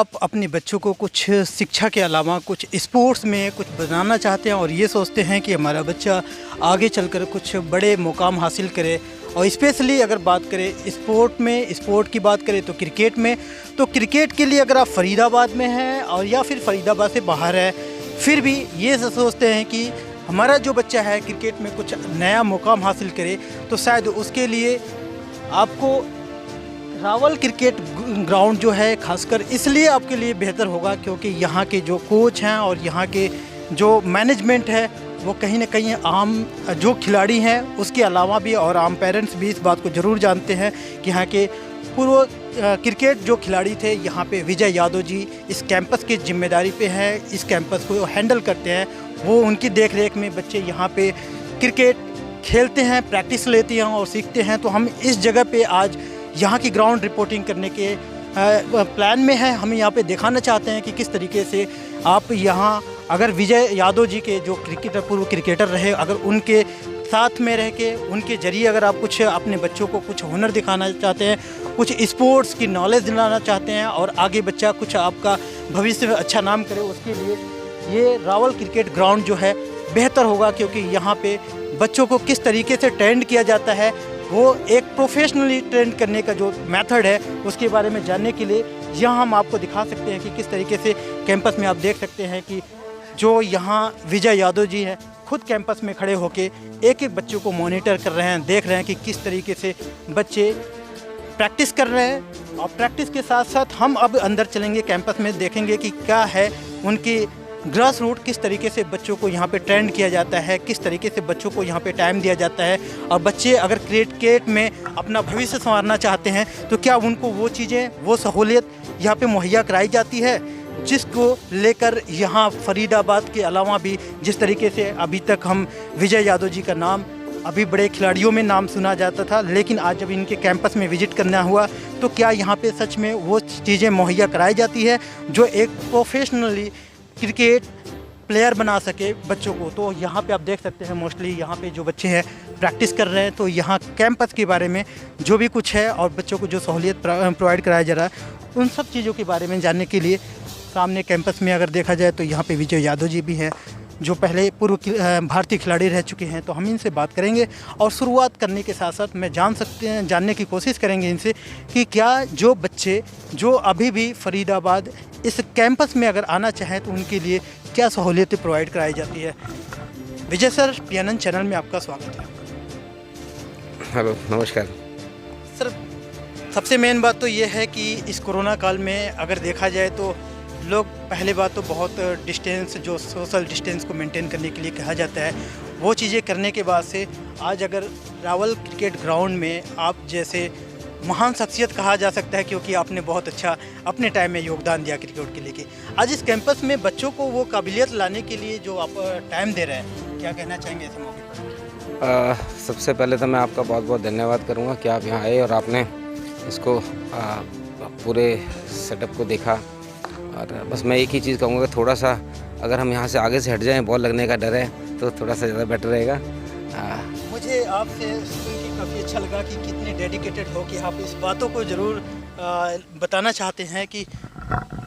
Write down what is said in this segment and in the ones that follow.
आप अपने बच्चों को कुछ शिक्षा के अलावा कुछ स्पोर्ट्स में कुछ बनाना चाहते हैं और ये सोचते हैं कि हमारा बच्चा आगे चलकर कुछ बड़े मुकाम हासिल करे, और स्पेशली अगर बात करें स्पोर्ट की बात करें तो क्रिकेट में, तो क्रिकेट के लिए अगर आप फरीदाबाद में हैं और या फिर फरीदाबाद से बाहर है, फिर भी ये सोचते हैं कि हमारा जो बच्चा है क्रिकेट में कुछ नया मुकाम हासिल करे, तो शायद उसके लिए आपको रावल क्रिकेट ग्राउंड जो है खासकर इसलिए आपके लिए बेहतर होगा क्योंकि यहाँ के जो कोच हैं और यहाँ के जो मैनेजमेंट है वो कहीं ना कहीं आम जो खिलाड़ी हैं उसके अलावा भी और आम पेरेंट्स भी इस बात को ज़रूर जानते हैं कि यहाँ के पूर्व क्रिकेट जो खिलाड़ी थे यहाँ पे विजय यादव जी इस कैंपस की जिम्मेदारी पे हैं, इस कैंपस को हैंडल करते हैं। वो उनकी देख रेख में बच्चे यहाँ पे क्रिकेट खेलते हैं, प्रैक्टिस लेते हैं और सीखते हैं। तो हम इस जगह पे आज यहाँ की ग्राउंड रिपोर्टिंग करने के प्लान में है। हम यहाँ पे दिखाना चाहते हैं कि किस तरीके से आप यहाँ अगर विजय यादव जी के जो पूर्व क्रिकेटर रहे, अगर उनके साथ में रह के उनके ज़रिए अगर आप कुछ अपने बच्चों को कुछ हुनर दिखाना चाहते हैं, कुछ स्पोर्ट्स की नॉलेज दिलाना चाहते हैं और आगे बच्चा कुछ आपका भविष्य में अच्छा नाम करे, उसके लिए ये रावल क्रिकेट ग्राउंड जो है बेहतर होगा। क्योंकि यहाँ पे बच्चों को किस तरीके से ट्रेंड किया जाता है, वो एक प्रोफेशनली ट्रेंड करने का जो मेथड है उसके बारे में जानने के लिए यहाँ हम आपको दिखा सकते हैं कि किस तरीके से कैंपस में आप देख सकते हैं कि जो यहाँ विजय यादव जी हैं खुद कैंपस में खड़े होके एक एक बच्चों को मॉनिटर कर रहे हैं, देख रहे हैं कि किस तरीके से बच्चे प्रैक्टिस कर रहे हैं। और प्रैक्टिस के साथ साथ हम अब अंदर चलेंगे कैंपस में, देखेंगे कि क्या है उनकी ग्रास रूट, किस तरीके से बच्चों को यहाँ पे ट्रेंड किया जाता है, किस तरीके से बच्चों को यहाँ पे टाइम दिया जाता है। और बच्चे अगर क्रिकेट में अपना भविष्य संवारना चाहते हैं तो क्या उनको वो चीज़ें, वो सहूलियत यहाँ पे मुहैया कराई जाती है, जिसको लेकर यहाँ फरीदाबाद के अलावा भी जिस तरीके से अभी तक हम विजय यादव जी का नाम अभी बड़े खिलाड़ियों में नाम सुना जाता था, लेकिन आज जब इनके कैंपस में विजिट करना हुआ तो क्या यहाँ पे सच में वो चीज़ें मुहैया कराई जाती है जो एक प्रोफेशनली क्रिकेट प्लेयर बना सके बच्चों को। तो यहाँ पे आप देख सकते हैं मोस्टली यहाँ पे जो बच्चे हैं प्रैक्टिस कर रहे हैं। तो यहाँ कैंपस के बारे में जो भी कुछ है और बच्चों को जो सहूलियत प्रोवाइड कराया जा रहा है उन सब चीज़ों के बारे में जानने के लिए सामने कैंपस में अगर देखा जाए तो यहाँ पे विजय यादव जी भी हैं जो पहले पूर्व भारतीय खिलाड़ी रह चुके हैं। तो हम इनसे बात करेंगे और शुरुआत करने के साथ साथ मैं जानने की कोशिश करेंगे इनसे कि क्या जो बच्चे जो अभी भी फरीदाबाद इस कैंपस में अगर आना चाहें तो उनके लिए क्या सहूलियतें प्रोवाइड कराई जाती है। विजय सर, PNN चैनल में आपका स्वागत है। हेलो, नमस्कार सर। सबसे मेन बात तो ये है कि इस कोरोना काल में अगर देखा जाए तो लोग पहले बात तो बहुत डिस्टेंस, जो सोशल डिस्टेंस को मेंटेन करने के लिए कहा जाता है, वो चीज़ें करने के बाद से आज अगर रावल क्रिकेट ग्राउंड में आप जैसे महान शख्सियत कहा जा सकता है क्योंकि आपने बहुत अच्छा अपने टाइम में योगदान दिया क्रिकेट के लिए, आज इस कैंपस में बच्चों को वो काबिलियत लाने के लिए जो आप टाइम दे रहे हैं, क्या कहना चाहेंगे इस मौके पर? सबसे पहले तो मैं आपका बहुत बहुत धन्यवाद करूँगा कि आप यहाँ आए और आपने इसको पूरे सेटअप को देखा। और बस मैं एक ही चीज़ कहूँगा कि थोड़ा सा अगर हम यहाँ से आगे से हट जाएं, बॉल लगने का डर है, तो थोड़ा सा ज़्यादा बेटर रहेगा। मुझे आपसे सुन के काफ़ी अच्छा लगा कि कितने डेडिकेटेड हो कि आप इस बातों को ज़रूर बताना चाहते हैं कि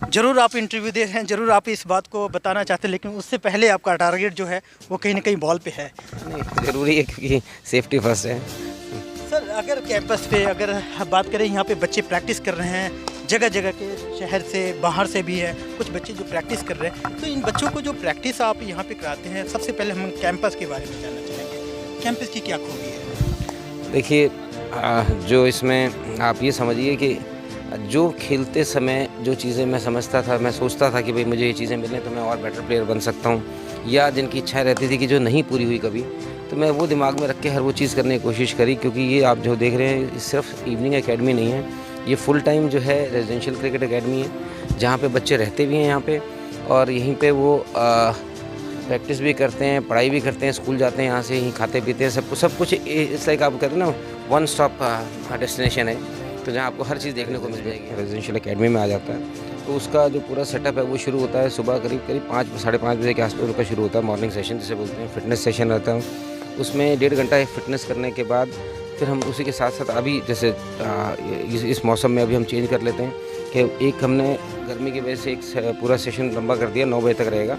ज़रूर आप इंटरव्यू दे रहे हैं, ज़रूर आप इस बात को बताना चाहते हैं, लेकिन उससे पहले आपका टारगेट जो है वो कहीं ना कहीं बॉल पे है। नहीं, ज़रूरी है क्योंकि सेफ्टी फर्स्ट है। सर, अगर कैंपस पे अगर बात करें, यहाँ पे बच्चे प्रैक्टिस कर रहे हैं, जगह जगह के शहर से बाहर से भी हैं कुछ बच्चे जो प्रैक्टिस कर रहे हैं, तो इन बच्चों को जो प्रैक्टिस आप यहाँ पे कराते हैं, सबसे पहले हम कैंपस के बारे में जानना चाहेंगे, कैंपस की क्या खूबी है? देखिए, जो इसमें आप ये समझिए कि जो खेलते समय जो चीज़ें मैं समझता था, मैं सोचता था कि भाई मुझे ये चीज़ें मिलें तो मैं और बेटर प्लेयर बन सकता हूँ, या जिनकी इच्छाएं रहती थी कि जो नहीं पूरी हुई कभी, तो मैं वो दिमाग में रख के हर वो चीज़ करने की कोशिश करी। क्योंकि ये आप जो देख रहे हैं सिर्फ इवनिंग एकेडमी नहीं है, ये फुल टाइम जो है रेजिडेंशियल क्रिकेट एकेडमी है, जहाँ पे बच्चे रहते भी हैं यहाँ पे, और यहीं पे वो प्रैक्टिस भी करते हैं, पढ़ाई भी करते हैं, स्कूल जाते हैं, यहाँ से यहीं खाते पीते हैं, सब कुछ इस लाइक आप कहते हैं ना, वन स्टॉप डेस्टिनेशन है, तो जहाँ आपको हर चीज़ देखने को मिल जाएगी। रेजिडेंशियल एकेडमी में आ जाता है, तो उसका जो पूरा सेटअप है वो शुरू होता है सुबह करीब 5 साढ़े 5 बजे के आसपास रुपये शुरू होता है। मॉर्निंग सेशन जिसे बोलते हैं, फिटनेस सेशन रहता है, उसमें 1.5 घंटा फिटनेस करने के बाद फिर हम उसी के साथ साथ अभी जैसे इस मौसम में अभी हम चेंज कर लेते हैं कि एक हमने गर्मी की वजह से एक पूरा सेशन लंबा कर दिया, 9 बजे तक रहेगा,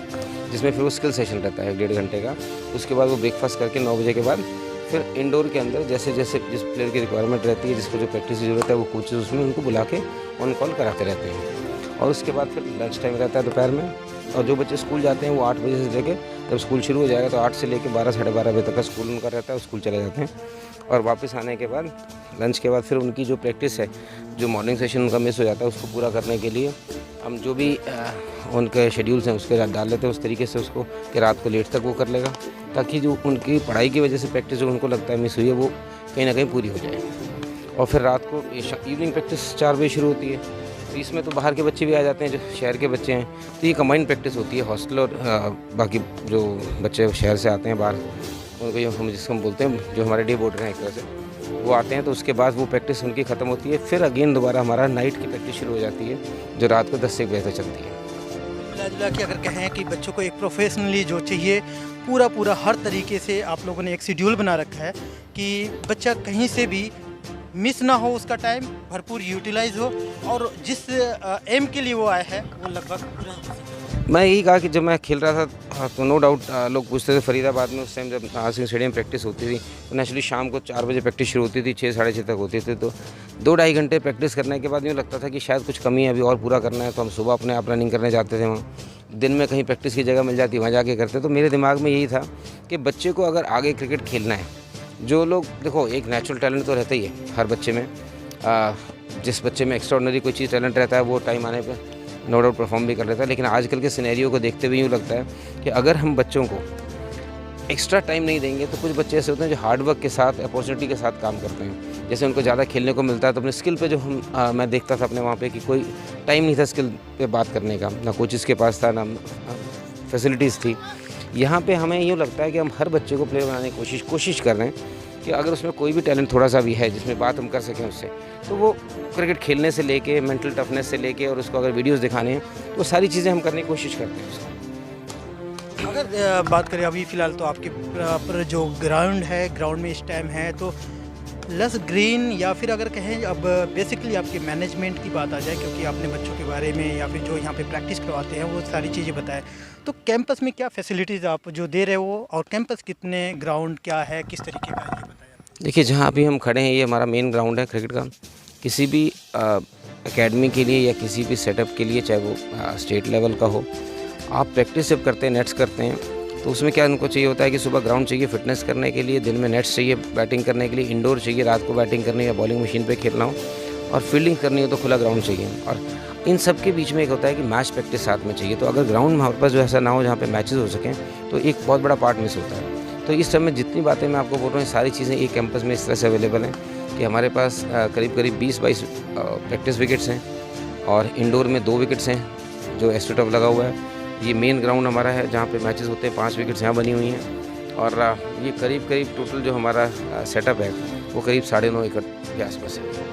जिसमें फिर वो स्किल सेशन रहता है 1.5 घंटे का। उसके बाद वो ब्रेकफास्ट करके 9 बजे के बाद फिर इंडोर के अंदर जैसे जैसे जिस प्लेयर की रिक्वायरमेंट रहती है, जिसको जो प्रैक्टिस की ज़रूरत है, वो कोचेज़ उसमें उनको बुला के ऑन कॉल कराते रहते हैं। और उसके बाद फिर लंच टाइम रहता है दोपहर में, और जो बच्चे स्कूल जाते हैं वो 8 बजे से लेके, जब स्कूल शुरू हो जाएगा तो 8 से लेके 12 साढ़े 12 बजे तक का स्कूल उनका रहता है, स्कूल चले जाते हैं। और वापस आने के बाद लंच के बाद फिर उनकी जो प्रैक्टिस है, जो मॉर्निंग सेशन उनका मिस हो जाता है, उसको पूरा करने के लिए हम जो भी उनके शेड्यूल्स हैं उसके डाल लेते हैं उस तरीके से उसको, कि रात को लेट तक वो कर लेगा, ताकि जो उनकी पढ़ाई की वजह से प्रैक्टिस जो उनको लगता है मिस हुई है वो कहीं ना कहीं पूरी हो जाए। और फिर रात को इवनिंग प्रैक्टिस 4 बजे शुरू होती है, तो इसमें तो बाहर के बच्चे भी आ जाते हैं, जो शहर के बच्चे हैं, तो ये कंबाइंड प्रैक्टिस होती है। हॉस्टल और बाकी जो बच्चे शहर से आते हैं बाहर, उनको हम जिसको हम बोलते हैं, जो हमारे डे बोर्डर हैं एक तरह से, वो आते हैं, तो उसके बाद वो प्रैक्टिस उनकी ख़त्म होती है। फिर अगेन दोबारा हमारा नाइट की प्रैक्टिस शुरू हो जाती है, जो रात को 10 से 1 बजे तक चलती है। मिला जुला के अगर कहें कि बच्चों को एक प्रोफेशनली जो चाहिए, पूरा हर तरीके से आप लोगों ने एक शेड्यूल बना रखा है कि बच्चा कहीं से भी मिस ना हो, उसका टाइम भरपूर यूटिलाइज हो, और जिस एम के लिए वो आया है वो लगभग पूरा हो। मैं यही कहा कि जब मैं खेल रहा था तो नो डाउट लोग पूछते थे फरीदाबाद में, उस टाइम जब सिंह स्टेडियम प्रैक्टिस होती थी तो नेचुरली शाम को 4 बजे प्रैक्टिस शुरू होती थी, 6 साढ़े 6 तक होती थी, तो 2-2.5 घंटे प्रैक्टिस करने के बाद यूँ लगता था कि शायद कुछ कमी है, अभी और पूरा करना है, तो हम सुबह अपने आप रनिंग करने जाते थे वहाँ। दिन में कहीं प्रैक्टिस की जगह मिल जाती, वहाँ जाके करते। तो मेरे दिमाग में यही था कि बच्चे को अगर आगे क्रिकेट खेलना है, जो लोग देखो एक नेचुरल टैलेंट तो रहता ही है हर बच्चे में, जिस बच्चे में एक्स्ट्राऑर्डिनरी कोई चीज़ टैलेंट रहता है वो टाइम आने पे नो डाउट परफॉर्म भी कर लेता है। लेकिन आजकल के सिनेरियो को देखते हुए यूँ लगता है कि अगर हम बच्चों को एक्स्ट्रा टाइम नहीं देंगे, तो कुछ बच्चे ऐसे होते हैं जो हार्ड वर्क के साथ, अपॉर्चुनिटी के साथ काम करते हैं। जैसे उनको ज़्यादा खेलने को मिलता है, तो अपने स्किल पे जो हम मैं देखता था अपने वहाँ पे कि कोई टाइम नहीं था स्किल पे बात करने का, ना कोचेस के पास था, ना फैसिलिटीज़ थी। यहाँ पे हमें यूँ लगता है कि हम हर बच्चे को प्लेयर बनाने की कोशिश कर रहे हैं, कि अगर उसमें कोई भी टैलेंट थोड़ा सा भी है जिसमें बात हम कर सकें उससे, तो वो क्रिकेट खेलने से लेके मेंटल टफनेस से लेके, और उसको अगर वीडियोस दिखाने हैं तो सारी चीज़ें हम करने की कोशिश करते हैं उसको। अगर बात करें अभी फ़िलहाल तो आपके पर जो ग्राउंड है, ग्राउंड में इस टाइम है तो लस ग्रीन, या फिर अगर कहें अब बेसिकली आपके मैनेजमेंट की बात आ जाए, क्योंकि आपने बच्चों के बारे में या फिर जो यहाँ पे प्रैक्टिस करवाते हैं वो सारी चीज़ें बताएं, तो कैंपस में क्या फैसिलिटीज़ आप जो दे रहे हो, और कैंपस कितने, ग्राउंड क्या है, किस तरीके का है, ये बताएं। देखिए, जहाँ अभी हम खड़े हैं ये हमारा मेन ग्राउंड है क्रिकेट का। किसी भी एकेडमी के लिए या किसी भी सेटअप के लिए, चाहे वो स्टेट लेवल का हो, आप प्रैक्टिस जब करते हैं, नेट्स करते हैं, तो उसमें क्या उनको चाहिए होता है कि सुबह ग्राउंड चाहिए फिटनेस करने के लिए, दिन में नेट्स चाहिए बैटिंग करने के लिए, इंडोर चाहिए रात को बैटिंग करने या बॉलिंग मशीन पे खेलना हो, और फील्डिंग करनी हो तो खुला ग्राउंड चाहिए। और इन सब के बीच में एक होता है कि मैच प्रैक्टिस साथ में चाहिए। तो अगर ग्राउंड हमारे पास जो ऐसा ना हो जहाँ पे मैचेस हो सकें, तो एक बहुत बड़ा पार्ट मिस होता है। तो इस समय जितनी बातें मैं आपको बोल रहा हूँ, सारी चीज़ें एक कैंपस में इस तरह से अवेलेबल हैं कि हमारे पास करीब 20-22 प्रैक्टिस विकेट्स हैं, और इंडोर में 2 विकेट्स हैं जो एस्ट्रोटर्फ लगा हुआ है। ये मेन ग्राउंड हमारा है जहाँ पे मैचेस होते हैं, 5 विकेट्स यहाँ बनी हुई हैं, और ये करीब टोटल जो हमारा सेटअप है वो करीब 9.5 एकड़ के आसपास है।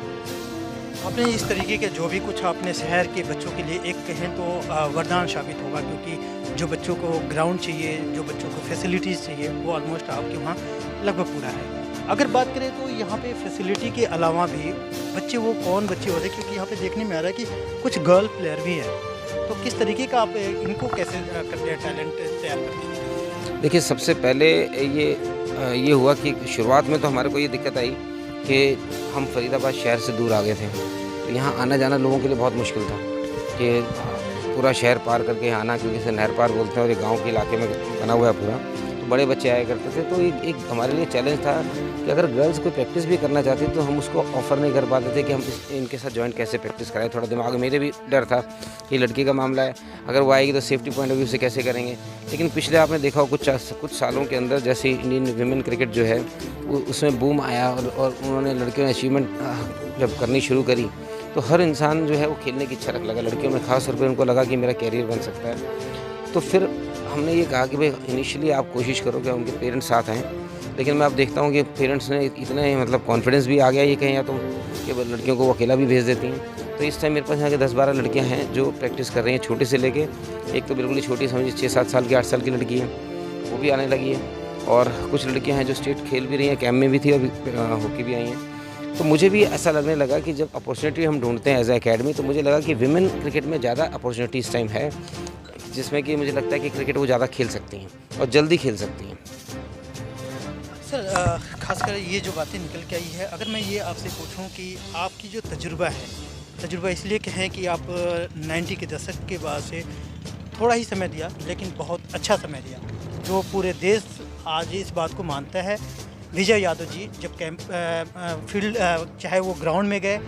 आपने इस तरीके के जो भी कुछ आपने शहर के बच्चों के लिए एक कहें तो वरदान साबित होगा, क्योंकि जो बच्चों को ग्राउंड चाहिए, जो बच्चों को फैसिलिटीज़ चाहिए, वो ऑलमोस्ट आपके वहाँ लगभग पूरा है। अगर बात करें तो यहाँ पे फैसिलिटी के अलावा भी बच्चे वो कौन बच्चे होते हैं, क्योंकि यहाँ पे देखने में आ रहा है कि कुछ गर्ल प्लेयर भी है, तो किस तरीके का आप इनको कैसे करते हैं, टैलेंट तैयार करते हैं? देखिए, सबसे पहले ये हुआ कि शुरुआत में तो हमारे को ये दिक्कत आई कि हम फरीदाबाद शहर से दूर आ गए थे, तो यहाँ आना जाना लोगों के लिए बहुत मुश्किल था कि पूरा शहर पार करके यहाँ आना, क्योंकि इसे नहर पार बोलते हैं और ये गांव के इलाके में बना हुआ है पूरा, तो बड़े बच्चे आया करते थे। तो एक हमारे लिए चैलेंज था कि अगर गर्ल्स कोई प्रैक्टिस भी करना चाहती तो हम उसको ऑफ़र नहीं कर पाते थे कि हम इनके साथ जॉइंट कैसे प्रैक्टिस कराएं। थोड़ा दिमाग में मेरे भी डर था कि लड़की का मामला है, अगर वो आएगी तो सेफ्टी पॉइंट ऑफ व्यू से कैसे करेंगे। लेकिन पिछले आपने देखा हो कुछ सालों के अंदर जैसे इंडियन विमेन क्रिकेट जो है वो उसमें बूम आया, और उन्होंने लड़कियों ने अचीवमेंट जब करनी शुरू करी तो हर इंसान जो है वो खेलने की इच्छा रखने लगा। लड़कियों में खास तौर पर उनको लगा कि मेरा कैरियर बन सकता है। तो फिर हमने ये कहा कि भाई इनिशियली आप कोशिश करो कि उनके पेरेंट्स साथ आएँ, लेकिन मैं अब देखता हूँ कि पेरेंट्स ने इतने मतलब कॉन्फिडेंस भी आ गया ये कहें या तो कि लड़कियों को वो अकेला भी भेज देती हैं। तो इस टाइम मेरे पास यहाँ के 10-12 लड़कियाँ हैं जो प्रैक्टिस कर रही हैं, छोटे से लेके, एक तो बिल्कुल ही छोटी समझिए 6-7 साल की 8 साल की लड़की है, वो भी आने लगी है, और कुछ लड़कियाँ हैं जो स्टेट खेल भी रही हैं, कैम्प में भी थी और हॉकी भी आई हैं। तो मुझे भी ऐसा लगने लगा कि जब अपॉर्चुनिटी हम ढूंढते हैं एज ए अकेडमी, तो मुझे लगा कि विमेन क्रिकेट में ज़्यादा अपॉर्चुनिटी इस टाइम है, जिसमें कि मुझे लगता है कि क्रिकेट वो ज़्यादा खेल सकती हैं और जल्दी खेल सकती हैं। सर खासकर ये जो बातें निकल के आई है, अगर मैं ये आपसे पूछूं कि आपकी जो तजुर्बा इसलिए कहें कि आप 90 के दशक के बाद से थोड़ा ही समय दिया, लेकिन बहुत अच्छा समय दिया, जो पूरे देश आज इस बात को मानता है। विजय यादव जी जब फील्ड चाहे वो ग्राउंड में गए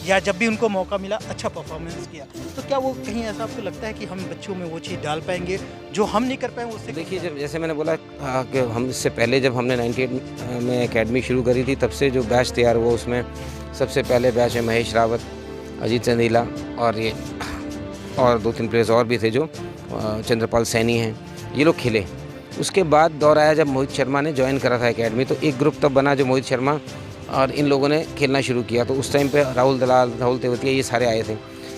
या जब भी उनको मौका मिला, अच्छा परफॉर्मेंस किया, तो क्या वो कहीं ऐसा आपको लगता है कि हम बच्चों में वो चीज़ डाल पाएंगे जो हम नहीं कर पाएंगे उससे? देखिए, जब जैसे मैंने बोला कि हम इससे पहले जब हमने 98 में एकेडमी शुरू करी थी, तब से जो बैच तैयार हुआ उसमें सबसे पहले बैच है महेश रावत, अजीत चंदीला और 2-3 प्लेयर्स और भी थे जो चंद्रपाल सैनी हैं, ये लोग खेले। उसके बाद दौर आया जब मोहित शर्मा ने ज्वाइन करा था एकेडमी, तो एक ग्रुप तब बना जो मोहित शर्मा और इन लोगों ने खेलना शुरू किया। तो उस टाइम पे राहुल दलाल, राहुल तेवतिया, ये सारे आए थे।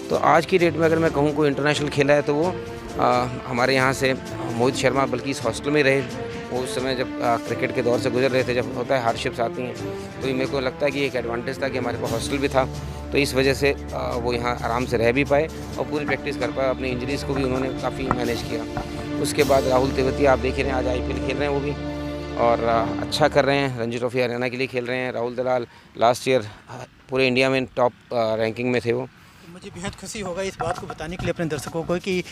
तो आज की डेट में अगर मैं कहूँ कोई इंटरनेशनल खेला है तो वो हमारे यहाँ से मोहित शर्मा, बल्कि इस हॉस्टल में रहे। वो उस समय जब क्रिकेट के दौर से गुजर रहे थे, जब होता है हार्डशिप्स आती हैं, तो ये मेरे को लगता है कि एक एडवांटेज था कि हमारे पास हॉस्टल भी था, तो इस वजह से वो यहाँ आराम से रह भी पाए और पूरी प्रैक्टिस कर पाए। अपनी इंजरीज़ को भी उन्होंने काफ़ी मैनेज किया। उसके बाद राहुल तेवतिया आप देख रहे हैं, आज IPL खेल रहे हैं वो भी, और अच्छा कर रहे हैं, रणजी ट्रॉफी हरियाणा के लिए खेल रहे हैं। राहुल दलाल लास्ट ईयर पूरे इंडिया में टॉप रैंकिंग में थे वो। मुझे बेहद खुशी होगा इस बात को बताने के लिए अपने दर्शकों को कि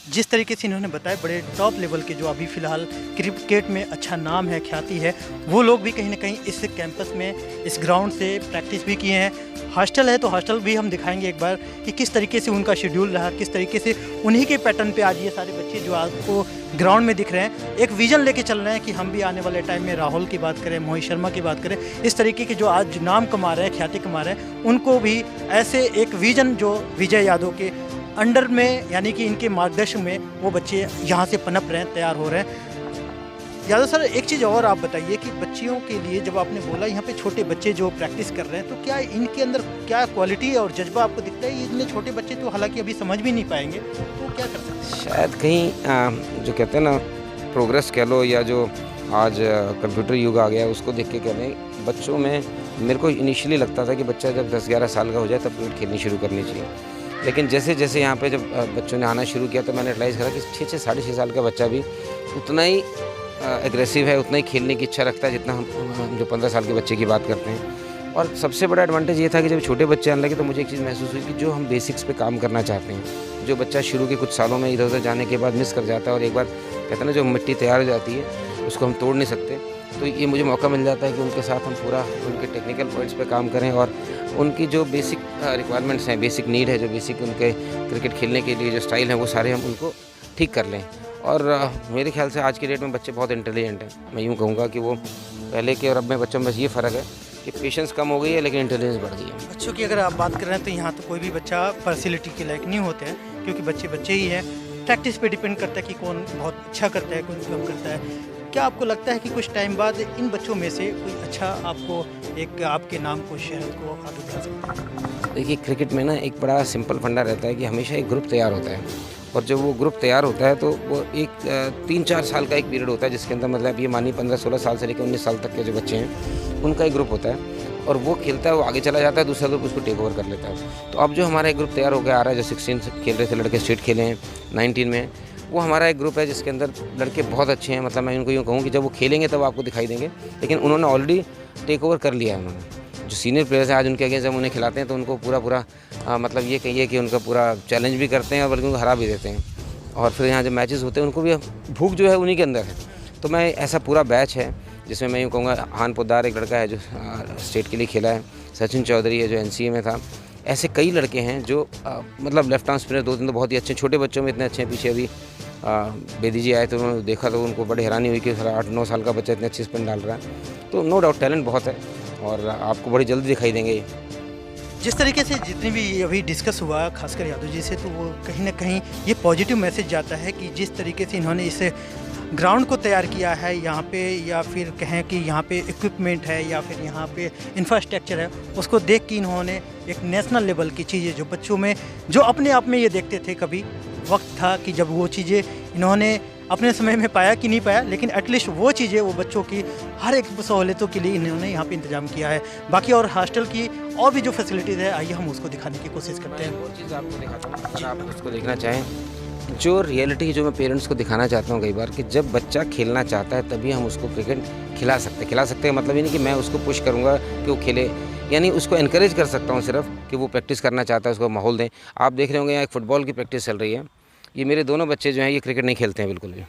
जिस तरीके से इन्होंने बताया, बड़े टॉप लेवल के जो अभी फ़िलहाल क्रिकेट में अच्छा नाम है, ख्याति है, वो लोग भी कहीं ना कहीं इस कैंपस में, इस ग्राउंड से प्रैक्टिस भी किए हैं। हॉस्टल है तो हॉस्टल भी हम दिखाएंगे एक बार कि किस तरीके से उनका शेड्यूल रहा, किस तरीके से उन्हीं के पैटर्न पे आज ये सारे बच्चे जो आपको ग्राउंड में दिख रहे हैं, एक विजन लेके चल रहे हैं कि हम भी आने वाले टाइम में राहुल की बात करें, मोहित शर्मा की बात करें, इस तरीके के जो आज नाम कमा रहे हैं, ख्याति कमा रहे हैं, उनको भी ऐसे एक विजन जो विजय यादव के अंडर में, यानी कि इनके मार्गदर्शन में वो बच्चे यहाँ से पनप रहे हैं, तैयार हो रहे हैं। यादव सर, एक चीज़ और आप बताइए कि बच्चियों के लिए जब आपने बोला यहाँ पे छोटे बच्चे जो प्रैक्टिस कर रहे हैं, तो क्या इनके अंदर क्या क्वालिटी और जज्बा आपको दिखता है? इतने छोटे बच्चे तो हालांकि अभी समझ भी नहीं पाएंगे, तो क्या कर सकते हैं? शायद कहीं जो कहते हैं ना प्रोग्रेस कह लो, या जो आज कंप्यूटर युग आ गया उसको देख के कह लें, बच्चों में मेरे को इनिशियली लगता था कि बच्चा जब 10-11 साल का हो जाए तब क्रिकेट खेलनी शुरू करनी चाहिए। लेकिन जैसे जैसे यहाँ पे जब बच्चों ने आना शुरू किया तो मैंने रियलाइज़ करा कि 6 साढ़े 6 साल का बच्चा भी उतना ही एग्रेसिव है, उतना ही खेलने की इच्छा रखता है जितना हम जो 15 साल के बच्चे की बात करते हैं। और सबसे बड़ा एडवांटेज ये था कि जब छोटे बच्चे आने लगे तो मुझे एक चीज़ महसूस हुई कि जो हम बेसिक्स पे काम करना चाहते हैं, जो बच्चा शुरू के कुछ सालों में इधर उधर जाने के बाद मिस कर जाता है और एक बार कहते हैं ना जो मिट्टी तैयार हो जाती है उसको हम तोड़ नहीं सकते, तो ये मुझे मौका मिल जाता है कि उनके साथ हम पूरा उनके टेक्निकल पॉइंट्स पे काम करें और उनकी जो बेसिक रिक्वायरमेंट्स हैं, बेसिक नीड है, जो बेसिक उनके क्रिकेट खेलने के लिए जो स्टाइल है, वो सारे हम उनको ठीक कर लें। और मेरे ख्याल से आज की डेट में बच्चे बहुत इंटेलिजेंट हैं। मैं यूँ कहूँगा कि वो पहले के और अब में बच्चों में बस ये फ़र्क है कि पेशेंस कम हो गई है लेकिन इंटेलिजेंस बढ़ गई है। बच्चों की अगर आप बात कर रहे हैं तो यहाँ तो कोई भी बच्चा पर्सनैलिटी के लायक नहीं होते हैं, क्योंकि बच्चे बच्चे ही हैं। प्रैक्टिस पे डिपेंड करता है कि कौन बहुत अच्छा करता है, कौन कम करता है। क्या आपको लगता है कि कुछ टाइम बाद इन बच्चों में से कोई अच्छा आपको एक आपके नाम को, शहर को आगे बढ़ा सकता है? देखिए, क्रिकेट में ना एक बड़ा सिंपल फंडा रहता है कि हमेशा एक ग्रुप तैयार होता है, और जब वो ग्रुप तैयार होता है तो वो एक 3-4 साल का एक पीरियड होता है जिसके अंदर मतलब ये मानिए 15-16 साल से लेकर 19 साल तक के जो बच्चे हैं उनका एक ग्रुप होता है और वो खेलता है, वो आगे चला जाता है, दूसरा ग्रुप उसको टेक ओवर कर लेता है। तो अब जो हमारा एक ग्रुप तैयार हो गया आ रहा है, जो 16 खेल रहे थे लड़के, स्टेट खेले हैं 19 में, वो हमारा एक ग्रुप है जिसके अंदर लड़के बहुत अच्छे हैं। मतलब मैं उनको यूँ कहूँ कि जब वो खेलेंगे तब आपको दिखाई देंगे, लेकिन उन्होंने ऑलरेडी टेक ओवर कर लिया है। उन्होंने जो सीनियर प्लेयर्स हैं आज उनके अगेंस्ट जब उन्हें खिलाते हैं तो उनको पूरा मतलब ये कहिए कि उनका पूरा चैलेंज भी करते हैं और बल्कि उनको हरा भी देते हैं। और फिर यहाँ जब मैचेस होते हैं उनको भी भूख जो है उन्हीं के अंदर है। तो मैं ऐसा पूरा बैच है जिसमें मैं यूँ कहूँगा, हान पोद्दार एक लड़का है जो स्टेट के लिए खेला है, सचिन चौधरी है जो NCA में था, ऐसे कई लड़के हैं जो मतलब लेफ्ट आर्म स्पिनर 2-3 तो बहुत ही अच्छे, छोटे बच्चों में इतने अच्छे हैं। पीछे अभी बेदी जी आए तो उन्होंने देखा तो उनको बड़ी हैरानी हुई कि 8-9 साल का बच्चा इतने अच्छे स्पिन डाल रहा है। तो नो डाउट टैलेंट बहुत है और आपको बड़ी जल्दी दिखाई देंगे ये। जिस तरीके से जितनी भी अभी डिस्कस हुआ खासकर यादव जी से, तो वो कहीं ना कहीं ये पॉजिटिव मैसेज जाता है कि जिस तरीके से इन्होंने इस ग्राउंड को तैयार किया है यहाँ पे, या फिर कहें कि यहाँ पे इक्विपमेंट है या फिर यहाँ पे इंफ्रास्ट्रक्चर है, उसको देख के इन्होंने एक नेशनल लेवल की चीज़ें जो बच्चों में, जो अपने आप में ये देखते थे, कभी वक्त था कि जब वो चीज़ें इन्होंने अपने समय में पाया कि नहीं पाया, लेकिन एटलीस्ट वो चीज़ें वो बच्चों की हर एक सहूलियतों के लिए इन्होंने यहाँ पे इंतजाम किया है। बाकी और हॉस्टल की और भी जो फैसिलिटीज़ है, आइए हम उसको दिखाने की कोशिश करते हैं। वो चीज़ आपको दिखाता हूँ, अगर आप उसको देखना चाहें, जो रियलिटी जो मैं पेरेंट्स को दिखाना चाहता हूँ कई बार, कि जब बच्चा खेलना चाहता है तभी हम उसको क्रिकेट खिला सकते हैं। मतलब ये नहीं कि मैं उसको पुश करूँगा कि वो खेले, यानी उसको इनकरेज कर सकता हूँ सिर्फ कि वो प्रैक्टिस करना चाहता है, उसको माहौल दें। आप देख रहे होंगे यहाँ एक फ़ुटबॉल की प्रैक्टिस चल रही है। ये मेरे दोनों बच्चे जो हैं ये क्रिकेट नहीं खेलते हैं बिल्कुल भी।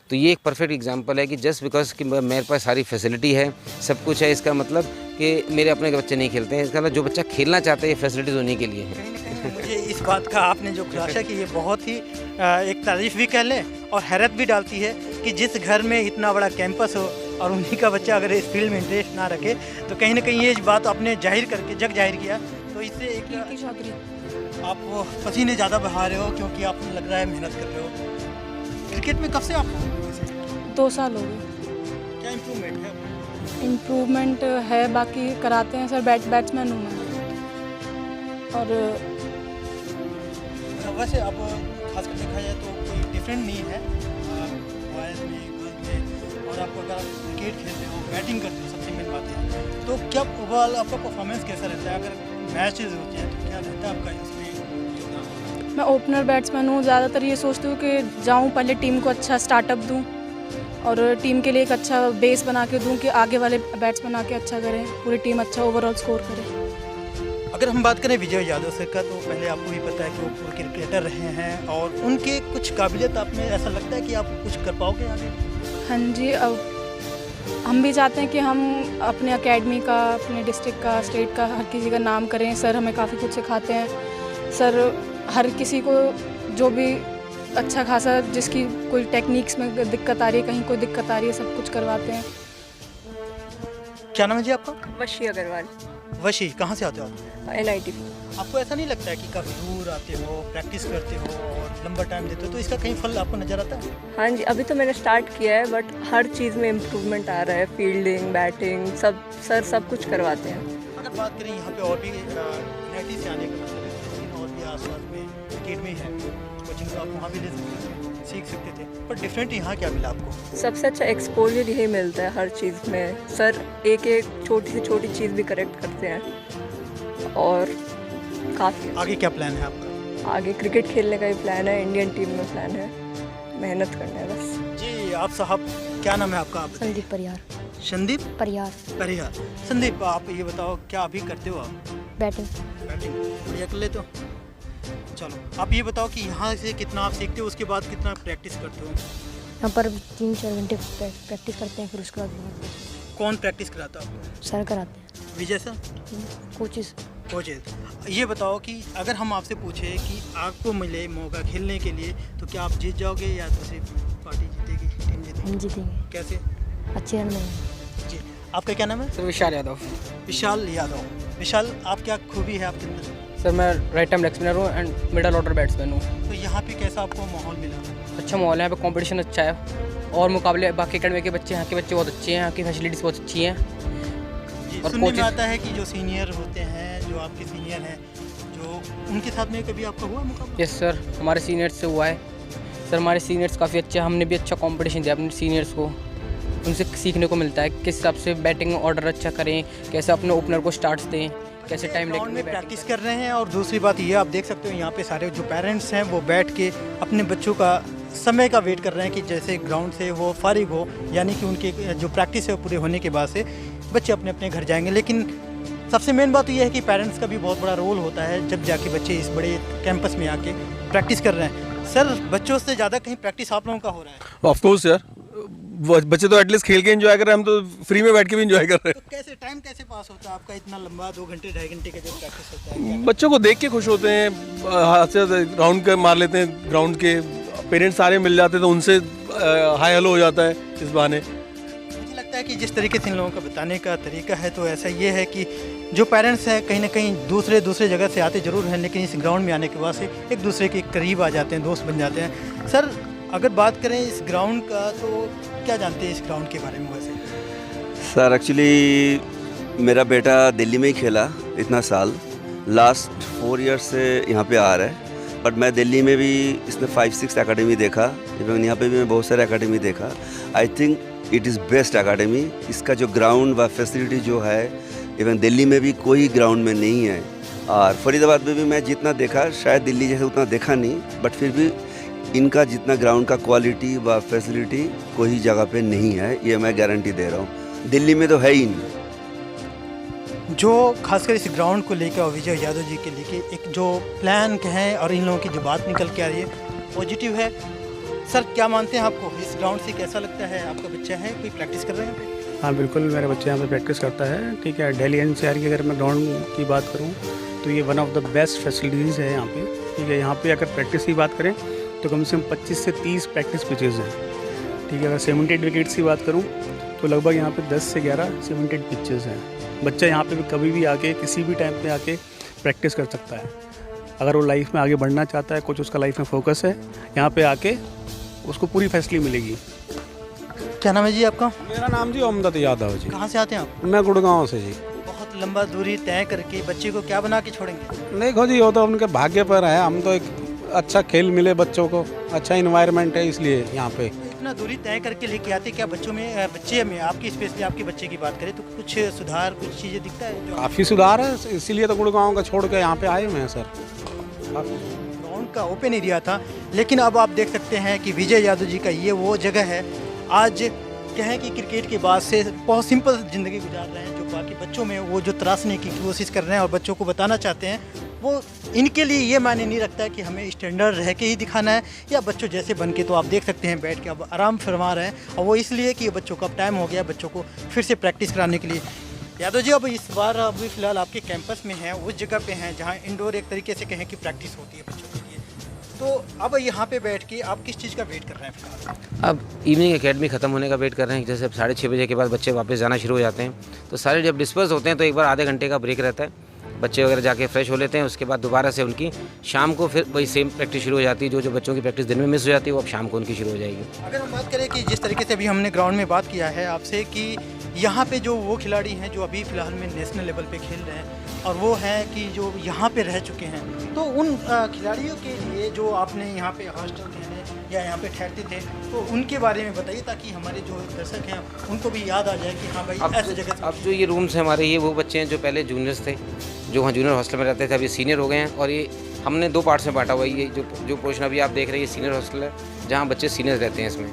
तो ये एक परफेक्ट एग्जांपल है कि जस्ट बिकॉज कि मेरे पास सारी फैसिलिटी है, सब कुछ है, इसका मतलब कि मेरे अपने के बच्चे नहीं खेलते हैं। इसका मतलब जो बच्चा खेलना चाहता है ये फैसिलिटीज़ उन्हीं के लिए है। कहीं ना कहीं मुझे इस बात का आपने जो खुलासा की, ये बहुत ही एक तारीफ़ भी कह लें और हैरत भी डालती है कि जिस घर में इतना बड़ा कैंपस हो और उन्हीं का बच्चा अगर इस फील्ड में इंटरेस्ट ना रखे, तो कहीं ना कहीं ये बात आपने जाहिर करके जग जाहिर किया। तो इससे एक आप वो पसीने ज़्यादा बहा रहे हो क्योंकि आपको लग रहा है मेहनत कर रहे हो। क्रिकेट में कब से आप 2 साल हो गए। क्या इम्प्रूवमेंट है? इम्प्रूवमेंट है, बाकी कराते हैं सर। बैट्समैन हूँ मैं। और वैसे अब खासकर देखा जाए तो कोई डिफरेंट नहीं है बॉयज़ में, गर्ल्स में। और आप अगर क्रिकेट खेलते हो, बैटिंग करते हो, सबसे मेन बात है। तो क्या ओवरऑल आपका परफॉर्मेंस कैसा रहता है? अगर मैचेस होते हैं तो क्या रहता है आपका इसमें? मैं ओपनर बैट्समैन हूँ। ज़्यादातर ये सोचती हूँ कि जाऊँ, पहले टीम को अच्छा स्टार्टअप दूँ और टीम के लिए एक अच्छा बेस बना के दूँ कि आगे वाले बैट्समैन आके अच्छा करें, पूरी टीम अच्छा ओवरऑल स्कोर करे। अगर हम बात करें विजय यादव सर का, तो पहले आपको भी पता है कि वो पूर्व क्रिकेटर रहे हैं और उनके कुछ काबिलियत आप में ऐसा लगता है कि आप कुछ कर पाओगे आगे? हाँ जी, अब हम भी चाहते हैं कि हम अपने एकेडमी का, अपने डिस्ट्रिक्ट का, स्टेट का, हर किसी का नाम करें। सर हमें काफ़ी कुछ सिखाते हैं। सर हर किसी को जो भी अच्छा खासा, जिसकी कोई टेक्निक्स में दिक्कत आ रही है, कहीं कोई दिक्कत आ रही है, सब कुछ करवाते हैं। क्या नाम है जी आपका? वशी अग्रवाल, वशी। कहाँ से आते हो आप? NIT। आपको ऐसा नहीं लगता है कि काफ़ी दूर आते हो, प्रैक्टिस करते हो और लंबा टाइम देते हो, तो इसका कहीं फल आपको नज़र आता है? हाँ जी, अभी तो मैंने स्टार्ट किया है, बट हर चीज़ में इम्प्रूवमेंट आ रहा है। फील्डिंग, बैटिंग, सब कुछ करवाते हैं। अगर बात करें यहाँ पे और भी NIT से आने का मतलब है, लेकिन और भी आसपास में अकेडमी है, कोचिंग तो आप वहाँ भी ले सकते थे, सीख सकते थे, पर डिफरेंट यहाँ क्या मिला आपको? सबसे अच्छा एक्सपोजर यही मिलता है हर चीज़ में। सर एक छोटी से छोटी चीज़ भी करेक्ट करते हैं और काफ़ी। आगे क्या प्लान है आपका? आगे क्रिकेट खेलने का भी प्लान है, इंडियन टीम में प्लान है, मेहनत करना है बस। जी, आप साहब क्या नाम है आपका? आप संदीप परिहार। संदीप परिहार। परिहार। संदीप, आप ये बताओ क्या अभी करते हो आप? बैटिंग। बैटिंग बढ़िया कर लेते हो। चलो आप ये बताओ कि यहाँ से कितना आप सीखते हो, उसके बाद कितना प्रैक्टिस करते हो? यहाँ पर 3-4 घंटे प्रैक्टिस करते हैं, फिर उसके बाद कौन प्रैक्टिस कराता है आपको? सर कराते हैं, विजय सर, कोचेस। कोचेज। ये बताओ कि अगर हम आपसे पूछे कि आपको मिले मौका खेलने के लिए, तो क्या आप जीत जाओगे या दूसरी पार्टी जीतेगी, टीम जीतेगी? हम जीतेंगे कैसे? अच्छे रन में। जी, आपका क्या नाम है? सर विशाल यादव। विशाल यादव। विशाल, आप क्या खूबी है आपके अंदर? सर मैं राइट आर्म लेग स्पिनर हूँ एंड मिडल ऑर्डर बैट्समैन हूँ। तो यहाँ पे कैसा आपको माहौल मिला? अच्छा माहौल है यहाँ पे, कंपटीशन अच्छा है और मुकाबले बाकी अकेडमी के बच्चे, यहाँ के बच्चे बहुत अच्छे हैं, यहाँ की फैसिलिटीज़ बहुत अच्छी हैं। जी, और सुनने में कोचेस- आता है कि जो सीनियर होते हैं, जो आपके सीनियर हैं, जो उनके साथ में कभी आपका हुआ मुकाबला? यस सर, हमारे सीनियर्स से हुआ है। सर हमारे सीनियर्स काफ़ी अच्छे हैं, हमने भी अच्छा कंपटीशन दिया अपने सीनियर्स को। उनसे सीखने को मिलता है किस हिसाब से बैटिंग ऑर्डर अच्छा करें, कैसे अपने ओपनर को स्टार्ट्स दें, कैसे टाइम ग्राउंड में लेकर प्रैक्टिस कर रहे हैं। और दूसरी बात ये आप देख सकते हो, यहाँ पे सारे जो पेरेंट्स हैं वो बैठ के अपने बच्चों का समय का वेट कर रहे हैं कि जैसे ग्राउंड से वो फारिग हो, यानी कि उनके जो प्रैक्टिस है वो पूरे होने के बाद से बच्चे अपने अपने घर जाएंगे। लेकिन सबसे मेन बात तो ये है कि पेरेंट्स का भी बहुत बड़ा रोल होता है जब जाके बच्चे इस बड़े कैंपस में आके प्रैक्टिस कर रहे हैं। सर, बच्चों से ज़्यादा कहीं प्रैक्टिस आप लोगों का हो रहा है? ऑफ कोर्स यार, बच्चे तो एटलीस्ट खेल के एंजॉय कर रहे हैं, हम तो फ्री में बैठ के भी एंजॉय कर रहे तो कैसे टाइम कैसे पास होता है आपका इतना लंबा 2 घंटे 2.5 घंटे का जो प्रैक्टिस होता है? हैं। बच्चों को देख के खुश होते हैं, हाथ से राउंड कर मार लेते हैं, ग्राउंड के पेरेंट्स सारे मिल जाते हैं तो उनसे हाई हेलो हो जाता है इस बहाने। मुझे लगता है कि जिस तरीके से इन लोगों का बताने का तरीका है, तो ऐसा ये है कि जो पेरेंट्स हैं कहीं ना कहीं दूसरे जगह से आते ज़रूर हैं, लेकिन इस ग्राउंड में आने के बाद से एक दूसरे के करीब आ जाते हैं, दोस्त बन जाते हैं। सर, अगर बात करें इस ग्राउंड का, तो क्या जानते हैं इस ग्राउंड के बारे में वैसे? सर एक्चुअली मेरा बेटा दिल्ली में ही खेला इतना साल, लास्ट 4 ईयर्स से यहाँ पे आ रहा है। बट मैं दिल्ली में भी इसमें 5-6 एकेडमी देखा, इवन यहाँ पे भी मैं बहुत सारे एकेडमी देखा। I think it is best academy. इसका जो ग्राउंड व फैसिलिटी जो है, इवन दिल्ली में भी कोई ग्राउंड में नहीं है, और फरीदाबाद में भी मैं जितना देखा, शायद दिल्ली जैसे उतना देखा नहीं, बट फिर भी इनका जितना ग्राउंड का क्वालिटी व फैसिलिटी कोई जगह पे नहीं है, ये मैं गारंटी दे रहा हूँ। दिल्ली में तो है ही नहीं। जो खासकर इस ग्राउंड को लेकर और विजय यादव जी के लेके एक जो प्लान कहें और इन लोगों की जो बात निकल के आ रही है पॉजिटिव है। सर क्या मानते हैं, आपको इस ग्राउंड से कैसा लगता है? आपका बच्चा है, कोई प्रैक्टिस कर रहे हैं? हाँ बिल्कुल, मेरा बच्चा यहाँ पे प्रैक्टिस करता है। ठीक है, दिल्ली एनसीआर की अगर मैं ग्राउंड की बात करूँ तो ये one of the best facilities है यहाँ पे। ठीक है, यहाँ पे अगर प्रैक्टिस की बात करें तो कम से कम 25 से 30 प्रैक्टिस पिचेज़ हैं। ठीक है, अगर सीमेंटेड विकेट्स की बात करूँ तो लगभग यहाँ पे 10 से 11 सीमेंटेड पिचेज़ हैं। बच्चा यहाँ पे भी कभी भी आके किसी भी टाइम पे आके प्रैक्टिस कर सकता है। अगर वो लाइफ में आगे बढ़ना चाहता है, कुछ उसका लाइफ में फोकस है, यहाँ पे आके उसको पूरी फैसिलिटी मिलेगी। क्या नाम है जी आपका? मेरा नाम जी ओमदत यादव जी। कहाँ से आते हैं आप? मैं गुड़गांव से जी। बहुत लंबा दूरी तय करके बच्चे को क्या बना के छोड़ेंगे? देखो जी, वो तो उनके भाग्य पर है। हम तो एक अच्छा खेल मिले बच्चों को, अच्छा इन्वायरमेंट है, इसलिए यहाँ पे इतना दूरी तय करके लेके आते। क्या बच्चे में आपकी स्पेशली आपके बच्चे की बात करें तो कुछ सुधार, कुछ चीज़ें दिखता है जो काफ़ी सुधार है, इसीलिए तो गुड़गांव का छोड़ के यहाँ पे आए हुए हैं सर। ग्राउंड का ओपन एरिया था, लेकिन अब आप देख सकते हैं कि विजय यादव जी का ये वो जगह है। आज कहें कि क्रिकेट के बाद से बहुत सिंपल ज़िंदगी गुजार रहे हैं, जो बाकी बच्चों में वो जो तराशने की कोशिश कर रहे हैं और बच्चों को बताना चाहते हैं, वो इनके लिए ये मायने नहीं रखता है कि हमें स्टैंडर्ड रह के ही दिखाना है या बच्चों जैसे बन के। तो आप देख सकते हैं बैठ के अब आराम फरमा रहे हैं, और वो इसलिए कि बच्चों का अब टाइम हो गया बच्चों को फिर से प्रैक्टिस कराने के लिए। यादव जी, अब इस बार अभी फ़िलहाल आपके कैंपस में हैं, उस जगह पे हैं जहाँ इंडोर एक तरीके से कहें कि प्रैक्टिस होती है बच्चों के लिए। तो अब यहाँ पे बैठ के आप किस चीज़ का वेट कर रहे हैं फिलहाल? अब इवनिंग एकेडमी ख़त्म होने का वेट कर रहे हैं। जैसे अब 6:30 बजे के बाद बच्चे वापस जाना शुरू हो जाते हैं, तो सारे जब डिस्पर्स होते हैं तो एक बार आधे घंटे का ब्रेक रहता है, बच्चे वगैरह जाके फ्रेश हो लेते हैं। उसके बाद दोबारा से उनकी शाम को फिर वही सेम प्रैक्टिस शुरू हो जाती है। जो बच्चों की प्रैक्टिस दिन में मिस हो जाती है वो अब शाम को उनकी शुरू हो जाएगी। अगर हम बात करें कि जिस तरीके से अभी हमने ग्राउंड में बात किया है आपसे कि यहाँ पे जो वो खिलाड़ी हैं जो अभी फ़िलहाल में नेशनल लेवल पे खेल रहे हैं, और वो हैं कि जो यहाँ पे रह चुके हैं, तो उन खिलाड़ियों के लिए जो आपने यहाँ पे हॉस्टल कहने या यहाँ पे ठहरते थे, तो उनके बारे में बताइए ताकि हमारे जो दर्शक हैं उनको भी याद आ जाए कि हाँ भाई ऐसी जगह। अब जो ये रूम्स हैं हमारे, ये वो बच्चे हैं जो पहले जूनियर्स थे, जो वहाँ जूनियर हॉस्टल में रहते थे, अभी सीनियर हो गए हैं। और ये हमने 2 पार्ट्स में बांटा हुआ है। ये जो पोर्शन अभी आप देख रहे हैं ये सीनियर हॉस्टल है, जहाँ बच्चे सीनियर रहते हैं इसमें,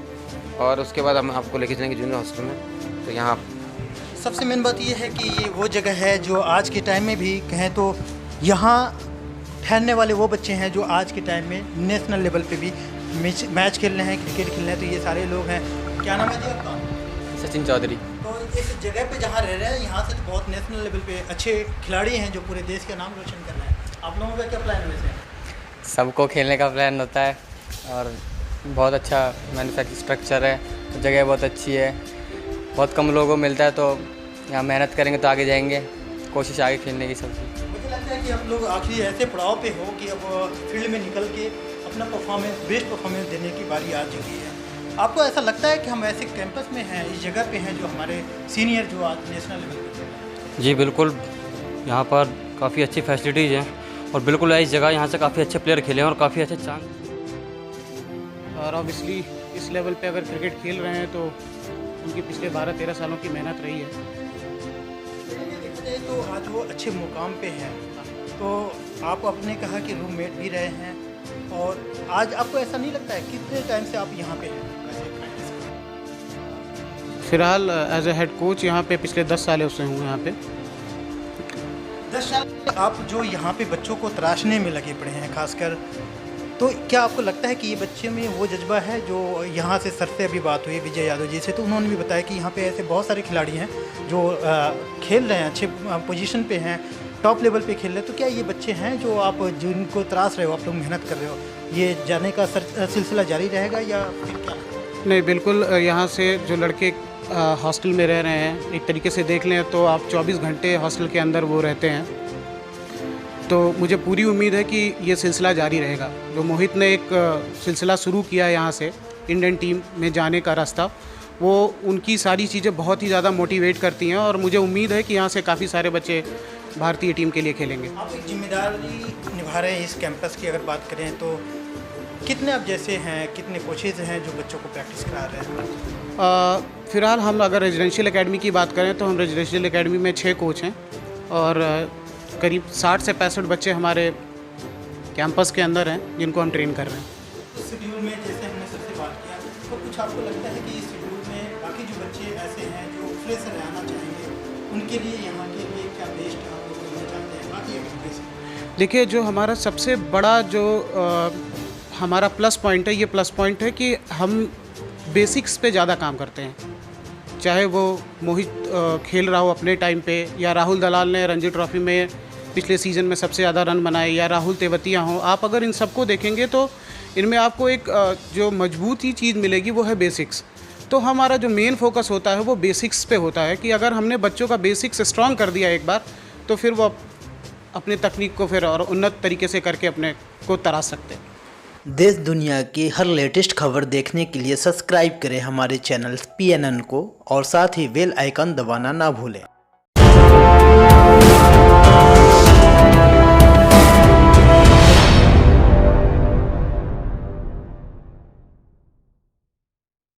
और उसके बाद हम आपको लेके चलेंगे जूनियर हॉस्टल में। तो यहाँ सबसे मेन बात ये है कि ये वो जगह है जो आज के टाइम में भी कहें तो यहाँ ठहरने वाले वो बच्चे हैं जो आज के टाइम में नेशनल लेवल पे भी मैच खेल रहे हैं, क्रिकेट खेल रहे हैं। तो ये सारे लोग हैं। क्या नाम है जी आपका? सचिन चौधरी। तो इस जगह पे जहाँ रह रहे हैं यहाँ से तो बहुत नेशनल लेवल पे अच्छे खिलाड़ी हैं जो पूरे देश का नाम रोशन कर रहे हैं। आप लोगों का क्या प्लान है वैसे? सबको खेलने का प्लान होता है, और बहुत अच्छा मैन्युफैक्चरिंग स्ट्रक्चर है, जगह बहुत अच्छी है, बहुत कम लोगों को मिलता है, तो यहाँ मेहनत करेंगे तो आगे जाएंगे। कोशिश आगे खेलने की सबकी। मुझे लगता है कि आप लोग आखिरी ऐसे पड़ाव पे हो कि अब फील्ड में निकल के अपना बेस्ट परफॉर्मेंस देने की बारी आ चुकी है। आपको ऐसा लगता है कि हम ऐसे कैंपस में हैं, इस जगह पे हैं जो हमारे सीनियर जो आज नेशनल लेवल पे खेल रहे हैं? जी बिल्कुल, यहाँ पर काफ़ी अच्छी फैसिलिटीज़ हैं, और बिल्कुल इस जगह यहाँ से काफ़ी अच्छे प्लेयर खेले हैं और काफ़ी अच्छे चांस। और ऑब्वियसली इस लेवल पे अगर क्रिकेट खेल रहे हैं तो उनकी पिछले 12-13 सालों की मेहनत रही है। देखा जाए तो आज वो अच्छे मुकाम पे हैं। तो आप अपने कहा कि रूममेट भी रहे हैं, और आज आपको ऐसा नहीं लगता है कितने टाइम से आप यहाँ पे हैं? फिलहाल एज ए हेड कोच यहाँ पे पिछले 10 सालों से हूँ यहाँ पे। 10 साल आप जो यहाँ पे बच्चों को तराशने में लगे पड़े हैं खासकर, तो क्या आपको लगता है कि ये बच्चे में वो जज्बा है जो यहाँ से सर से अभी बात हुई विजय यादव जी से, तो उन्होंने भी बताया कि यहाँ पे ऐसे बहुत सारे खिलाड़ी हैं जो खेल रहे हैं, अच्छे पोजीशन पे हैं, टॉप लेवल पे खेल रहे हैं। तो क्या ये बच्चे हैं जो आप जिनको तराश रहे हो, आप लोग मेहनत कर रहे हो, ये जाने का सिलसिला जारी रहेगा या फिर क्या? नहीं, बिल्कुल यहाँ से जो लड़के हॉस्टल में रह रहे हैं, एक तरीके से देख लें तो आप 24 घंटे हॉस्टल के अंदर वो रहते हैं, तो मुझे पूरी उम्मीद है कि ये सिलसिला जारी रहेगा। जो मोहित ने एक सिलसिला शुरू किया है यहाँ से इंडियन टीम में जाने का रास्ता, वो उनकी सारी चीज़ें बहुत ही ज़्यादा मोटिवेट करती हैं, और मुझे उम्मीद है कि यहाँ से काफ़ी सारे बच्चे भारतीय टीम के लिए खेलेंगे। आप एक जिम्मेदारी निभा रहे हैं इस कैंपस की अगर बात करें तो कितने आप जैसे हैं, कितने कोचेज हैं जो बच्चों को प्रैक्टिस करा रहे हैं? फ़िलहाल हम अगर रेजिडेंशियल एकेडमी की बात करें तो हम रेजिडेंशियल एकेडमी में 6 कोच हैं और करीब 60 से 65 बच्चे हमारे कैंपस के अंदर हैं जिनको हम ट्रेन कर रहे हैं। इस शेड्यूल में जैसे हमने सबसे बात किया तो कुछ आपको लगता है कि इस शेड्यूल में बाकी जो बच्चे ऐसे हैं जो फ्रेशर आना चाहेंगे उनके लिए यहाँ के लिए क्या बेस्ट आप लोग करना चाहते हैं बाकी एक्टिविटीज़? देखिए, जो हमारा सबसे बड़ा जो हमारा प्लस पॉइंट है, ये प्लस पॉइंट है कि हम बेसिक्स पे ज़्यादा काम करते हैं। चाहे वो मोहित खेल रहा हो अपने टाइम पे, या राहुल दलाल ने रणजी ट्रॉफी में पिछले सीज़न में सबसे ज़्यादा रन बनाए, या राहुल तेवतिया हों, आप अगर इन सबको देखेंगे तो इनमें आपको एक जो मजबूत ही चीज़ मिलेगी वो है बेसिक्स। तो हमारा जो मेन फोकस होता है वो बेसिक्स पे होता है कि अगर हमने बच्चों का बेसिक्स स्ट्रॉन्ग कर दिया एक बार तो फिर वो अपने तकनीक को फिर और उन्नत तरीके से करके अपने को तराश सकते हैं। देश दुनिया की हर लेटेस्ट खबर देखने के लिए सब्सक्राइब करें हमारे चैनल PNN को और साथ ही बेल आइकन दबाना ना भूलें।